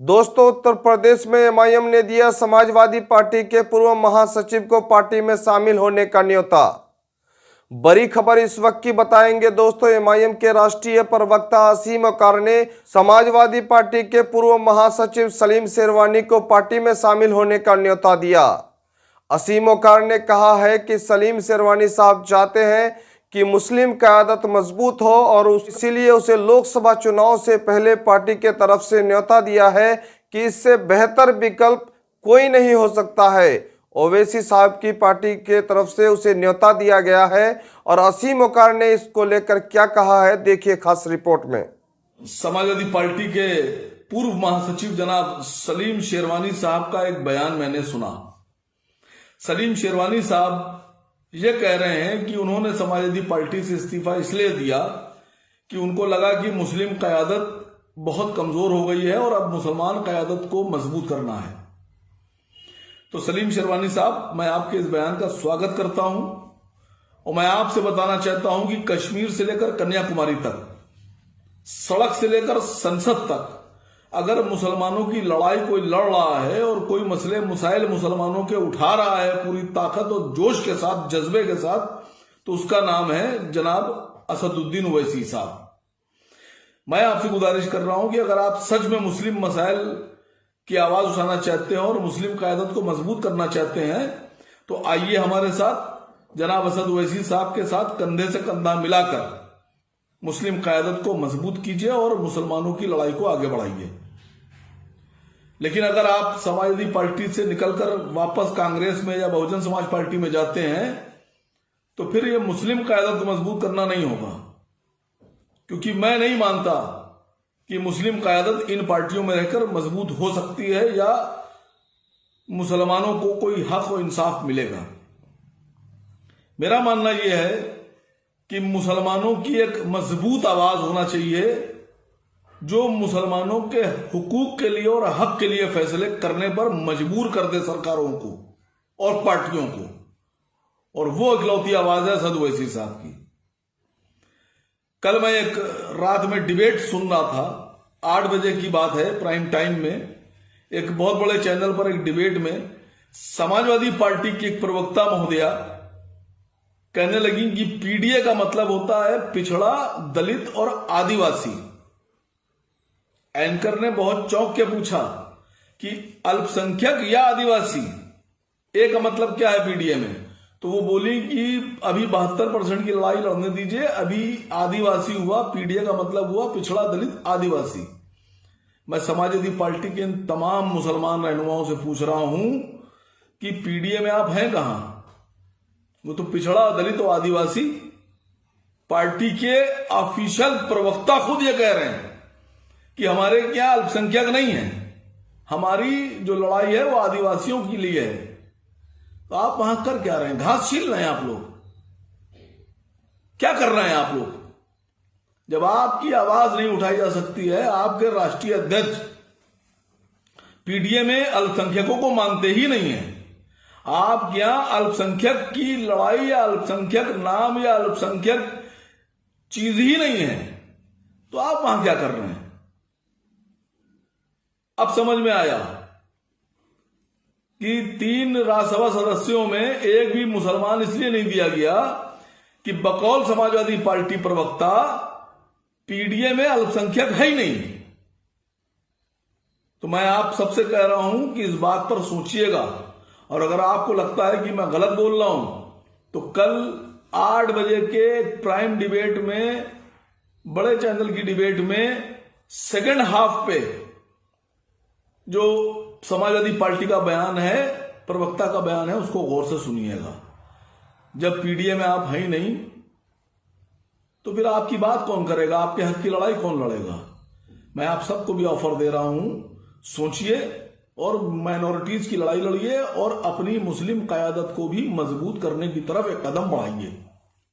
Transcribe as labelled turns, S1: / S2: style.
S1: दोस्तों, उत्तर प्रदेश में एमआईएम ने दिया समाजवादी पार्टी के पूर्व महासचिव को पार्टी में शामिल होने का न्योता। बड़ी खबर इस वक्त की बताएंगे दोस्तों। एमआईएम के राष्ट्रीय प्रवक्ता असीम वकार ने समाजवादी पार्टी के पूर्व महासचिव सलीम शेरवानी को पार्टी में शामिल होने का न्योता दिया। असीम वकार ने कहा है कि सलीम शेरवानी साहब चाहते हैं कि मुस्लिम क़यादत मजबूत हो और इसीलिए उसे लोकसभा चुनाव से पहले पार्टी के तरफ से न्योता दिया है कि इससे बेहतर विकल्प कोई नहीं हो सकता है। ओवैसी साहब की पार्टी के तरफ से उसे न्योता दिया गया है और असीम वकार ने इसको लेकर क्या कहा है, देखिए खास रिपोर्ट में।
S2: समाजवादी पार्टी के पूर्व महासचिव जनाब सलीम शेरवानी साहब का एक बयान मैंने सुना। सलीम शेरवानी साहब ये कह रहे हैं कि उन्होंने समाजवादी पार्टी से इस्तीफा इसलिए दिया कि उनको लगा कि मुस्लिम क़यादत बहुत कमजोर हो गई है और अब मुसलमान क़यादत को मजबूत करना है। तो सलीम शेरवानी साहब, मैं आपके इस बयान का स्वागत करता हूं और मैं आपसे बताना चाहता हूं कि कश्मीर से लेकर कन्याकुमारी तक, सड़क से लेकर संसद तक, अगर मुसलमानों की लड़ाई कोई लड़ रहा है और कोई मसले मुसाइल मुसलमानों के उठा रहा है पूरी ताकत और जोश के साथ, जज्बे के साथ, तो उसका नाम है जनाब असदुद्दीन ओवैसी साहब। मैं आपसे गुजारिश कर रहा हूं कि अगर आप सच में मुस्लिम मसाइल की आवाज उठाना चाहते हैं और मुस्लिम क़यादत को मजबूत करना चाहते हैं तो आइए हमारे साथ जनाब असद ओवैसी साहब के साथ कंधे से कंधा मिलाकर मुस्लिम क़यादत को मजबूत कीजिए और मुसलमानों की लड़ाई को आगे बढ़ाइए। लेकिन अगर आप समाजवादी पार्टी से निकलकर वापस कांग्रेस में या बहुजन समाज पार्टी में जाते हैं तो फिर ये मुस्लिम क़यादत को मजबूत करना नहीं होगा, क्योंकि मैं नहीं मानता कि मुस्लिम क़यादत इन पार्टियों में रहकर मजबूत हो सकती है या मुसलमानों को कोई हक और इंसाफ मिलेगा। मेरा मानना यह है कि मुसलमानों की एक मजबूत आवाज होना चाहिए जो मुसलमानों के हुकूक के लिए और हक के लिए फैसले करने पर मजबूर कर दे सरकारों को और पार्टियों को, और वो इकलौती आवाज है असद ओवैसी साहब की। कल मैं एक रात में डिबेट सुन रहा था, 8 बजे की बात है, प्राइम टाइम में एक बहुत बड़े चैनल पर एक डिबेट में समाजवादी पार्टी की एक प्रवक्ता महोदया कहने लगी कि पीडीए का मतलब होता है पिछड़ा, दलित और आदिवासी। एंकर ने बहुत चौंक के पूछा कि अल्पसंख्यक या आदिवासी, ए का मतलब क्या है पीडीए में? तो वो बोली कि अभी 72% की लड़ाई लड़ने दीजिए, अभी आदिवासी हुआ, पीडीए का मतलब हुआ पिछड़ा, दलित, आदिवासी। मैं समाजवादी पार्टी के इन तमाम मुसलमान रहनुमाओं से पूछ रहा हूं कि पीडीए में आप हैं कहां? वो तो पिछड़ा, दलित और आदिवासी। पार्टी के ऑफिशियल प्रवक्ता खुद ये कह रहे हैं कि हमारे क्या अल्पसंख्यक नहीं है, हमारी जो लड़ाई है वो आदिवासियों के लिए है। तो आप वहां कर क्या रहे हैं? घास छील रहे हैं आप लोग? क्या कर रहे हैं आप लोग? जब आपकी आवाज नहीं उठाई जा सकती है, आपके राष्ट्रीय अध्यक्ष पीडीए में अल्पसंख्यकों को मानते ही नहीं है, आप क्या अल्पसंख्यक की लड़ाई या अल्पसंख्यक नाम या अल्पसंख्यक चीज ही नहीं है, तो आप वहां क्या कर रहे हैं? अब समझ में आया कि 3 राज्यसभा सदस्यों में एक भी मुसलमान इसलिए नहीं दिया गया कि बकौल समाजवादी पार्टी प्रवक्ता पीडीए में अल्पसंख्यक है ही नहीं। तो मैं आप सबसे कह रहा हूं कि इस बात पर सोचिएगा, और अगर आपको लगता है कि मैं गलत बोल रहा हूं तो कल 8 बजे के प्राइम डिबेट में, बड़े चैनल की डिबेट में, सेकंड हाफ पे जो समाजवादी पार्टी का बयान है, प्रवक्ता का बयान है, उसको गौर से सुनिएगा। जब पीडीए में आप हैं ही नहीं तो फिर आपकी बात कौन करेगा? आपके हक की लड़ाई कौन लड़ेगा? मैं आप सबको भी ऑफर दे रहा हूं, सोचिए और माइनॉरिटीज की लड़ाई लड़िए और अपनी मुस्लिम क़यादत को भी मजबूत करने की तरफ एक कदम बढ़ाइए।